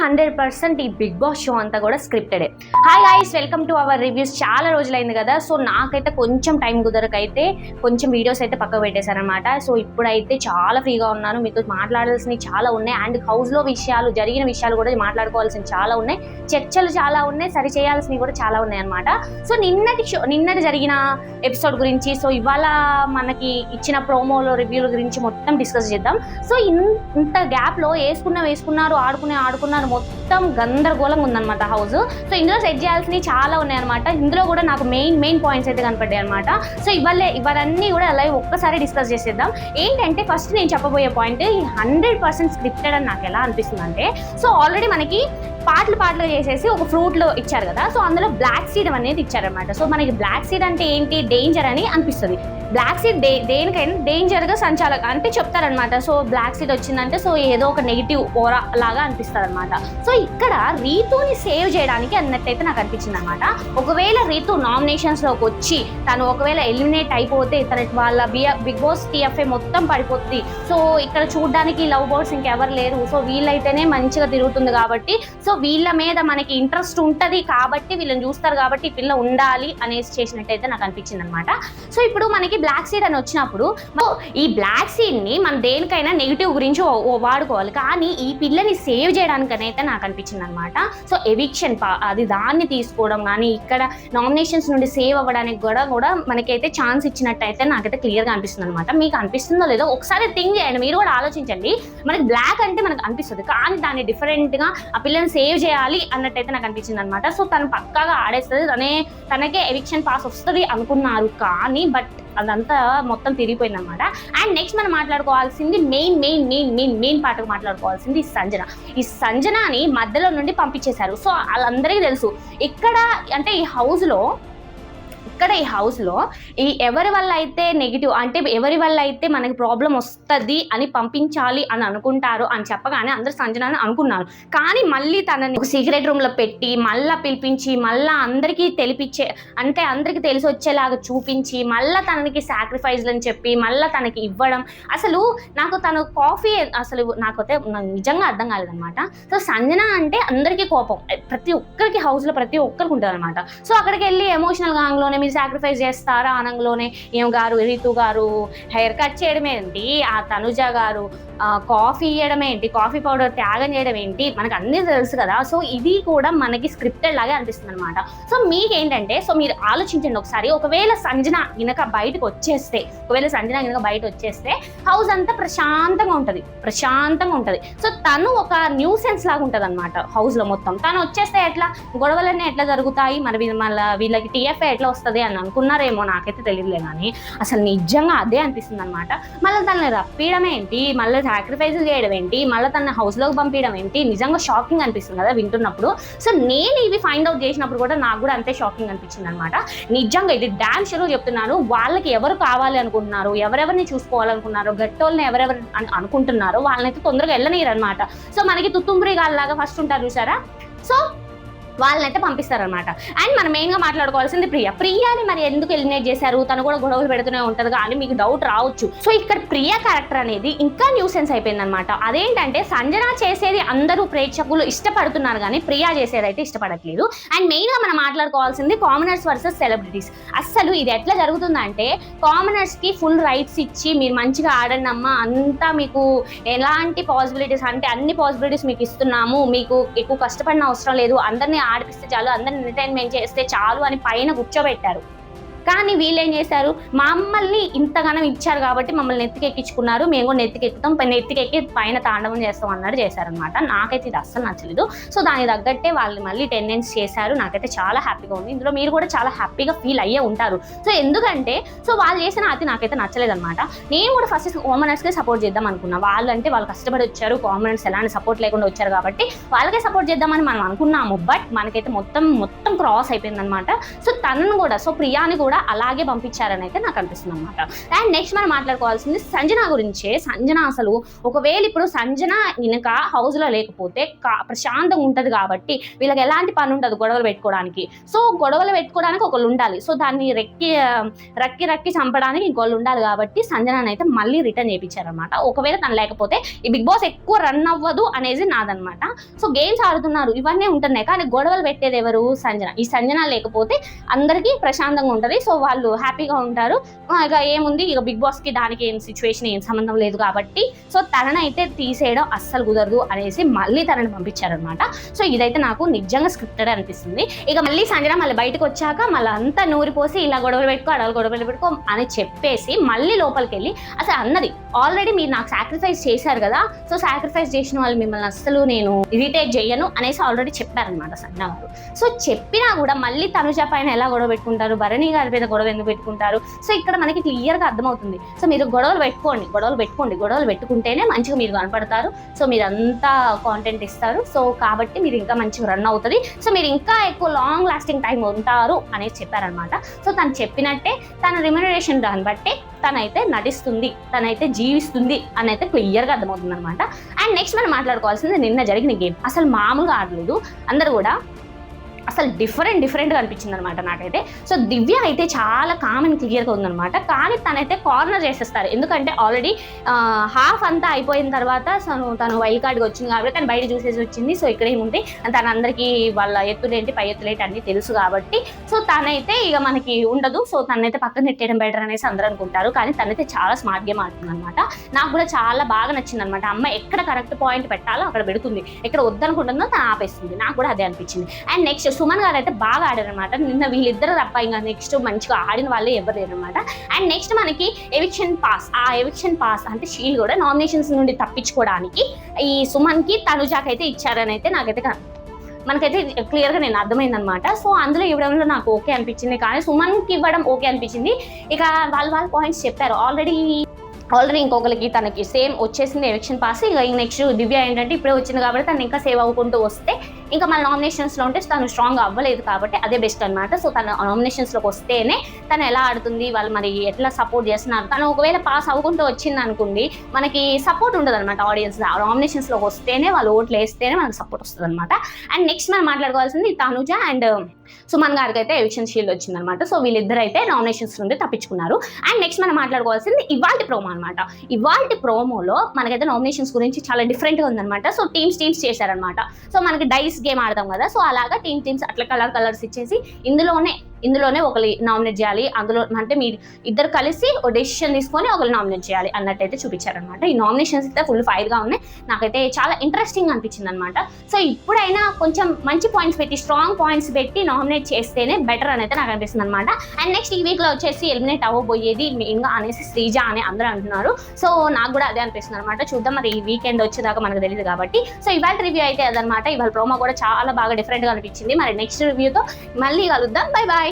100% ఈ big boss show అంతా కూడా స్క్రిప్టెడే. Hi guys, welcome to our reviews. చాలా రోజులైంది కదా, సో నాకైతే కొంచెం టైం కుదరకైతే కొంచెం వీడియోస్ అయితే పక్కకు పెట్టేశారనమాట. సో ఇప్పుడైతే చాలా ఫ్రీగా ఉన్నాను, మీతో మాట్లాడాల్సినవి చాలా ఉన్నాయి. అండ్ హౌస్లో విషయాలు, జరిగిన విషయాలు కూడా మాట్లాడుకోవాల్సినవి చాలా ఉన్నాయి, చర్చలు చాలా ఉన్నాయి, సరి చేయాల్సినవి కూడా చాలా ఉన్నాయి అనమాట. సో నిన్నటి జరిగిన ఎపిసోడ్ గురించి, సో ఇవాళ మనకి ఇచ్చిన ప్రోమోలో రివ్యూల గురించి మొత్తం డిస్కస్ చేద్దాం. సో ఇంత గ్యాప్లో వేసుకున్నారు, ఆడుకున్నారు, మొత్తం గందరగోళంగా ఉందన్నమాట హౌస్. సో ఇందులో సెట్ చేయాల్సినవి చాలా ఉన్నాయన్నమాట. ఇందులో కూడా నాకు మెయిన్ పాయింట్స్ అయితే కనపడ్డాయి అనమాట. సో ఇవన్నీ కూడా అలా ఒక్కసారి డిస్కస్ చేసేద్దాం. ఏంటంటే ఫస్ట్ నేను చెప్పబోయే పాయింట్, ఈ 100% స్క్రిప్టెడ్ అని నాకు ఎలా అనిపిస్తుంది అంటే, సో ఆల్రెడీ మనకి పాటలు చేసేసి ఒక ఫ్రూట్లో ఇచ్చారు కదా, సో అందులో బ్లాక్ సీడ్ అనేది ఇచ్చారనమాట. సో మనకి బ్లాక్ సీడ్ అంటే ఏంటి, డేంజర్ అని అనిపిస్తుంది. బ్లాక్ సీడ్ దేనికైనా డేంజర్గా సంచాలక అంటే చెప్తారనమాట. సో బ్లాక్ సీడ్ వచ్చిందంటే సో ఏదో ఒక నెగిటివ్ ఓరా లాగా అనిపిస్తుంది అనమాట. సో ఇక్కడ రీతుని సేవ్ చేయడానికి అన్నట్టయితే నాకు అనిపించింది అనమాట. ఒకవేళ రీతు నామినేషన్స్లోకి వచ్చి తను ఒకవేళ ఎలిమినేట్ అయిపోతే వాళ్ళ బిగ్ బాస్ టీఎఫ్ఏ మొత్తం పడిపోతుంది. సో ఇక్కడ చూడడానికి లవ్ బర్డ్స్ ఇంకెవరు లేరు, సో వీళ్ళైతేనే మంచిగా తిరుగుతుంది కాబట్టి, సో వీళ్ళ మీద మనకి ఇంట్రెస్ట్ ఉంటుంది కాబట్టి వీళ్ళని చూస్తారు కాబట్టి ఈ పిల్ల ఉండాలి అనేసి చేసినట్టయితే నాకు అనిపించింది అనమాట. సో ఇప్పుడు మనకి బ్లాక్ సీడ్ అని వచ్చినప్పుడు ఈ బ్లాక్ సీడ్ ని మనం దేనికైనా నెగిటివ్ గురించి వాడుకోవాలి, కానీ ఈ పిల్లని సేవ్ చేయడానికనైతే నాకు అనిపించింది అనమాట. సో ఎవిక్షన్ అది దాన్ని తీసుకోవడం కానీ ఇక్కడ నామినేషన్స్ నుండి సేవ్ అవ్వడానికి కూడా మనకైతే ఛాన్స్ ఇచ్చినట్టయితే నాకైతే క్లియర్గా అనిపిస్తుంది అనమాట. మీకు అనిపిస్తుందో లేదో ఒకసారి థింక్ చేయండి, మీరు కూడా ఆలోచించండి. మనకి బ్లాక్ అంటే మనకు అనిపిస్తుంది, కానీ దాన్ని డిఫరెంట్గా ఆ పిల్లని సేవ్ చేయాలి అన్నట్టయితే నాకు అనిపించింది అనమాట. సో తను పక్కాగా ఆడేస్తుంది, తనకే ఎవిక్షన్ పాస్ వస్తుంది అనుకున్నారు, కానీ బట్ అదంతా మొత్తం తిరిగిపోయింది అనమాట. అండ్ నెక్స్ట్ మనం మాట్లాడుకోవాల్సింది మెయిన్ పాటకు మాట్లాడుకోవాల్సింది ఈ సంజనాని మధ్యలో నుండి పంపించేశారు. సో వాళ్ళందరికీ తెలుసు ఇక్కడ అంటే ఈ హౌస్లో ఎవరి వల్ల అయితే నెగిటివ్ అంటే ఎవరి వల్ల అయితే మనకి ప్రాబ్లం వస్తుంది అని పంపించాలి అని అనుకుంటారు అని చెప్పగానే అందరు సంజనాని అనుకున్నారు, కానీ మళ్ళీ తనని ఒక సీక్రెట్ రూమ్లో పెట్టి మళ్ళీ పిలిపించి మళ్ళీ అందరికీ అందరికీ తెలిసి వచ్చేలాగా చూపించి మళ్ళీ తనకి సాక్రిఫైజ్లని చెప్పి మళ్ళీ తనకి ఇవ్వడం. అసలు నాకు తను కాఫీ అసలు నాకైతే నిజంగా అర్థం కాలేదన్నమాట. సో సంజన అంటే అందరికీ కోపం, ప్రతి ఒక్కరికి హౌస్లో ప్రతి ఒక్కరికి ఉంటుంది అనమాట. సో అక్కడికి వెళ్ళి ఎమోషనల్ గాంగ్లోనే మీరు సాక్రిఫైస్ చేస్తారా అనంలోనే రీతు గారు హెయిర్ కట్ చేయడం ఏంటి, ఆ తనుజ గారు కాఫీ ఇవ్వడం ఏంటి, కాఫీ పౌడర్ త్యాగం చేయడం ఏంటి, మనకు అన్నీ తెలుసు కదా. సో ఇది కూడా మనకి స్క్రిప్టెడ్ లాగే అనిపిస్తుంది అనమాట. సో మీకేంటంటే సో మీరు ఆలోచించండి ఒకసారి, ఒకవేళ సంజన గనక బయటకు వచ్చేస్తే హౌస్ అంతా ప్రశాంతంగా ఉంటుంది. సో తను ఒక న్యూసెన్స్ లాగా ఉంటుంది అనమాట హౌస్లో మొత్తం. తను వచ్చేస్తే ఎట్లా గొడవలన్నీ ఎట్లా జరుగుతాయి, మళ్ళీ వీళ్ళకి టీఎఫ్ఐ ఎట్లా వస్తుంది అని అనుకున్నారేమో, నాకైతే తెలియలే, కానీ అసలు నిజంగా అదే అనిపిస్తుంది అనమాట. మళ్ళీ తనని రప్పియడం ఏంటి, మళ్ళీ సాక్రిఫైస్ చేయడం ఏంటి, మళ్ళీ తన హౌస్లోకి పంపించడం ఏంటి, నిజంగా షాకింగ్ అనిపిస్తుంది కదా వింటున్నప్పుడు. సో నేను ఇవి ఫైండ్ అవుట్ చేసినప్పుడు కూడా నాకు కూడా అంతే షాకింగ్ అనిపించింది అనమాట. నిజంగా ఇది డామ్ షూర్ చెప్తున్నాను, వాళ్ళకి ఎవరు కావాలి అనుకుంటున్నారు, ఎవరెవరిని చూసుకోవాలనుకున్నారు, గట్టోళ్ళని ఎవరెవరు అనుకుంటున్నారో వాళ్ళనైతే తొందరగా వెళ్ళనీరు అనమాట. సో మనకి తుత్తుంబ్రి గాల్లాగా ఫస్ట్ ఉంటారు చూసారా, సో వాళ్ళనైతే పంపిస్తారనమాట. అండ్ మనం మెయిన్గా మాట్లాడుకోవాల్సింది ప్రియాని మరి ఎందుకు ఎలిమినేట్ చేశారు, తను కూడా గొడవలు పెడుతూనే ఉంటుంది కానీ మీకు డౌట్ రావచ్చు. సో ఇక్కడ ప్రియా క్యారెక్టర్ అనేది ఇంకా న్యూసెన్స్ అయిపోయింది అనమాట. అదేంటంటే సంజన చేసేది అందరూ ప్రేక్షకులు ఇష్టపడుతున్నారు కానీ ప్రియా చేసేది అయితే ఇష్టపడట్లేదు. అండ్ మెయిన్గా మనం మాట్లాడుకోవాల్సింది కామనర్స్ వర్సెస్ సెలబ్రిటీస్. అస్సలు ఇది ఎట్లా జరుగుతుందంటే కామనర్స్కి ఫుల్ రైట్స్ ఇచ్చి మీరు మంచిగా ఆడండి అమ్మా, అంతా మీకు ఎలాంటి పాసిబిలిటీస్ అంటే అన్ని పాసిబిలిటీస్ మీకు ఇస్తున్నాము, మీకు ఎక్కువ కష్టపడిన అవసరం లేదు, అందరినీ ఆడిపిస్తే చాలు, అందరిని ఎంటర్టైన్మెంట్ చేస్తే చాలు అని పైన కూర్చోబెట్టారు. కానీ వీళ్ళు ఏం చేశారు, మమ్మల్ని ఇంతగానం ఇచ్చారు కాబట్టి మమ్మల్ని నెత్తికెక్కించుకున్నారు, మేము కూడా నెత్తికెక్కుతాం, నెత్తికెక్కి పైన తాండవం చేస్తాం అన్నట్టు చేశారనమాట. నాకైతే ఇది అస్సలు నచ్చలేదు. సో దానికి తగ్గట్టే వాళ్ళు మళ్ళీ టెండెన్స్ చేశారు. నాకైతే చాలా హ్యాపీగా ఉంది. ఇందులో మీరు కూడా చాలా హ్యాపీగా ఫీల్ అయ్యే ఉంటారు. సో ఎందుకంటే సో వాళ్ళు చేసిన అది నాకైతే నచ్చలేదన్నమాట. నేను కూడా ఫస్ట్ కామనర్స్కే సపోర్ట్ చేద్దాం అనుకున్నా. వాళ్ళు కష్టపడి వచ్చారు, కామనర్స్ ఎలాంటి సపోర్ట్ లేకుండా వచ్చారు కాబట్టి వాళ్ళకే సపోర్ట్ చేద్దామని మనం అనుకున్నాము. బట్ మనకైతే మొత్తం క్రాస్ అయిపోయింది అనమాట. సో తనను కూడా, సో ప్రియాని కూడా కూడా అలాగే పంపించారని అయితే నాకు అనిపిస్తుంది అనమాట. అండ్ నెక్స్ట్ మనం మాట్లాడుకోవాల్సింది సంజన గురించే. సంజన అసలు ఒకవేళ ఇప్పుడు సంజన వెనక హౌస్ లో లేకపోతే ప్రశాంతంగా ఉంటది కాబట్టి వీళ్ళకి ఎలాంటి పని ఉండదు గొడవలు పెట్టుకోవడానికి. సో గొడవలు పెట్టుకోవడానికి ఒకళ్ళు ఉండాలి, సో దాన్ని రక్కి చంపడానికి ఇంకోళ్ళు ఉండాలి కాబట్టి సంజన అయితే మళ్ళీ రిటర్న్ చేయించారనమాట. ఒకవేళ తను లేకపోతే ఈ బిగ్ బాస్ ఎక్కువ రన్ అవ్వదు అనేది నాదనమాట. సో గేమ్స్ ఆడుతున్నారు ఇవన్నీ ఉంటున్నాయి, కానీ గొడవలు పెట్టేది ఎవరు? సంజన. ఈ సంజన లేకపోతే అందరికీ ప్రశాంతంగా ఉంటుంది, సో వాళ్ళు హ్యాపీగా ఉంటారు. ఇక ఏముంది, ఇక బిగ్ బాస్ కి దానికి ఏం సిచ్యువేషన్ ఏం సంబంధం లేదు కాబట్టి సో తననైతే తీసేయడం అస్సలు కుదరదు అనేసి మళ్ళీ తనని పంపించారనమాట. సో ఇదైతే నాకు నిజంగా స్క్రిప్టెడ్ అనిపిస్తుంది. ఇక మళ్ళీ సంజన మళ్ళీ బయటకు వచ్చాక మళ్ళీ అంతా నూరిపోసి ఇలా గొడవలు పెట్టుకో అడవులు గొడవలు పెట్టుకో అని చెప్పేసి మళ్ళీ లోపలికి వెళ్ళి అసలు అన్నది ఆల్రెడీ మీరు నాకు సాక్రిఫైస్ చేశారు కదా, సో సాక్రిఫైస్ చేసిన వాళ్ళు మిమ్మల్ని అస్సలు నేను ఇరిటేట్ చేయను అనేసి ఆల్రెడీ చెప్పారనమాట సంజన గారు. సో చెప్పినా కూడా మళ్ళీ తనుజ పైన ఎలా గొడవ పెట్టుకుంటారు, భరణి గారి మీద గొడవ ఎందుకు పెట్టుకుంటారు? సో ఇక్కడ మనకి క్లియర్గా అర్థమవుతుంది. సో మీరు గొడవలు పెట్టుకుంటేనే మంచిగా మీరు కనపడతారు, సో మీరు అంతా కాంటెంట్ ఇస్తారు, సో కాబట్టి మీరు ఇంకా మంచిగా రన్ అవుతుంది, సో మీరు ఇంకా ఎక్కువ లాంగ్ లాస్టింగ్ టైం ఉంటారు అనేసి చెప్పారనమాట. సో తను చెప్పినట్టే తన రిమ్యూనరేషన్ దాన్ని బట్టే తనైతే నటిస్తుంది, తనైతే జీవిస్తుంది అని అయితే క్లియర్గా అర్థమవుతుంది అనమాట. అండ్ నెక్స్ట్ మనం మాట్లాడుకోవాల్సింది నిన్న జరిగిన గేమ్. అసలు మామూలుగా ఆడలేదు, అందరూ కూడా అసలు డిఫరెంట్గా అనిపించింది అనమాట నాకైతే. సో దివ్య అయితే చాలా కామన్ క్లియర్గా ఉందనమాట, కానీ తనైతే కార్నర్ చేసేస్తారు. ఎందుకంటే ఆల్రెడీ హాఫ్ అంతా అయిపోయిన తర్వాత తను వైల్డ్ కార్డ్గా వచ్చింది కాబట్టి తను బయట చూసేసి వచ్చింది. సో ఇక్కడ ఏముంది, తన అందరికీ వాళ్ళ ఎత్తులేంటి పై ఎత్తులేంటి అన్నీ తెలుసు కాబట్టి సో తనైతే ఇక మనకి ఉండదు, సో తనైతే పక్కన నెట్టేయడం బెటర్ అనేసి అందరూ అనుకుంటారు. కానీ తనైతే చాలా స్మార్ట్ గేమ్ ఆడుతుంది అనమాట. నాకు కూడా చాలా బాగా నచ్చింది అనమాట. అమ్మ ఎక్కడ కరెక్ట్ పాయింట్ పెట్టాలో అక్కడ పెడుతుంది, ఎక్కడ వద్దనుకుంటుందో తను ఆపేస్తుంది. నాకు కూడా అదే అనిపించింది. అండ్ నెక్స్ట్ సుమన్ గారు అయితే బాగా ఆడారనమాట. నిన్న వీళ్ళిద్దరు తప్ప ఇంకా నెక్స్ట్ మంచిగా ఆడిన వాళ్ళే ఎవరు లేరనమాట. అండ్ నెక్స్ట్ మనకి ఎవిక్షన్ పాస్ అంటే షీల్డ్ కూడా నామినేషన్స్ నుండి తప్పించుకోవడానికి ఈ సుమన్ కి తనుజాకి అయితే ఇచ్చారని అయితే నాకైతే మనకైతే క్లియర్గా నేను అర్థమైందనమాట. సో అందులో ఇవ్వడంలో నాకు ఓకే అనిపించింది, కానీ సుమన్కి ఇవ్వడం ఓకే అనిపించింది. ఇక వాళ్ళ పాయింట్స్ చెప్పారు ఆల్రెడీ ఇంకొకరికి తనకి సేమ్ వచ్చేసింది ఎవిక్షన్ పాస్. ఇక నెక్స్ట్ దివ్య ఏంటంటే ఇప్పుడే వచ్చింది కాబట్టి తను ఇంకా సేవ్ అవ్వుకుంటూ వస్తే ఇంకా మన నామినేషన్స్లో ఉంటే తను స్ట్రాంగ్ అవ్వలేదు కాబట్టి అదే బెస్ట్ అనమాట. సో తన నామినేషన్స్లోకి వస్తేనే తను ఎలా ఆడుతుంది, వాళ్ళు మరి ఎట్లా సపోర్ట్ చేస్తున్నారు. తను ఒకవేళ పాస్ అవ్వకుంటూ వచ్చింది అనుకోండి, మనకి సపోర్ట్ ఉండదు అనమాట. ఆడియన్స్ నామినేషన్స్లోకి వస్తేనే వాళ్ళు ఓట్లు వేస్తేనే మనకు సపోర్ట్ వస్తుంది అనమాట. అండ్ నెక్స్ట్ మనం మాట్లాడుకోవాల్సింది తనుజ అండ్ సుమన్ గారికి అయితే ఎవిక్షన్ షీల్డ్ వచ్చిందనమాట. సో వీళ్ళిద్దరు అయితే నామినేషన్స్ నుండి తప్పించుకున్నారు. అండ్ నెక్స్ట్ మనం మాట్లాడుకోవాల్సింది ఇవాల్టి ప్రోమో అనమాట. ఇవాల్టి ప్రోమోలో మనకైతే నామినేషన్స్ గురించి చాలా డిఫరెంట్గా ఉందన్నమాట. సో టీమ్స్ చేశారనమాట. సో మనకి డైస్ గేమ్ ఆడతాం కదా, సో అలాగా టీమ్స్ అట్లా కలర్స్ ఇచ్చేసి ఇందులోనే ఒకరు నామినేట్ చేయాలి, అందులో అంటే మీరు ఇద్దరు కలిసి ఒక డెసిషన్ తీసుకొని ఒకరు నామినేట్ చేయాలి అన్నట్టయితే చూపించారనమాట. ఈ నామినేషన్స్ అయితే ఫుల్ ఫైర్గా ఉన్నాయి, నాకైతే చాలా ఇంట్రెస్టింగ్ అనిపించింది అనమాట. సో ఇప్పుడైనా కొంచెం మంచి పాయింట్స్ పెట్టి స్ట్రాంగ్ పాయింట్స్ పెట్టి నామినేట్ చేస్తేనే బెటర్ అని అయితే నాకు అనిపిస్తుంది అనమాట. అండ్ నెక్స్ట్ ఈ వీక్లో వచ్చేసి ఎలిమినేట్ అవ్వబోయేది మెయిన్గా అనేసి శ్రీజ అని అందరూ అంటున్నారు. సో నాకు కూడా అదే అనిపిస్తుంది అనమాట. చూద్దాం, మరి ఈ వీకెండ్ వచ్చేదాకా మనకు తెలియదు కాబట్టి. సో ఇవాళ రివ్యూ అయితే అదనమాట. ఇవాళ ప్రోమో కూడా చాలా బాగా డిఫరెంట్గా అనిపించింది. మరి నెక్స్ట్ రివ్యూతో మళ్ళీ కలుద్దాం. Bye bye.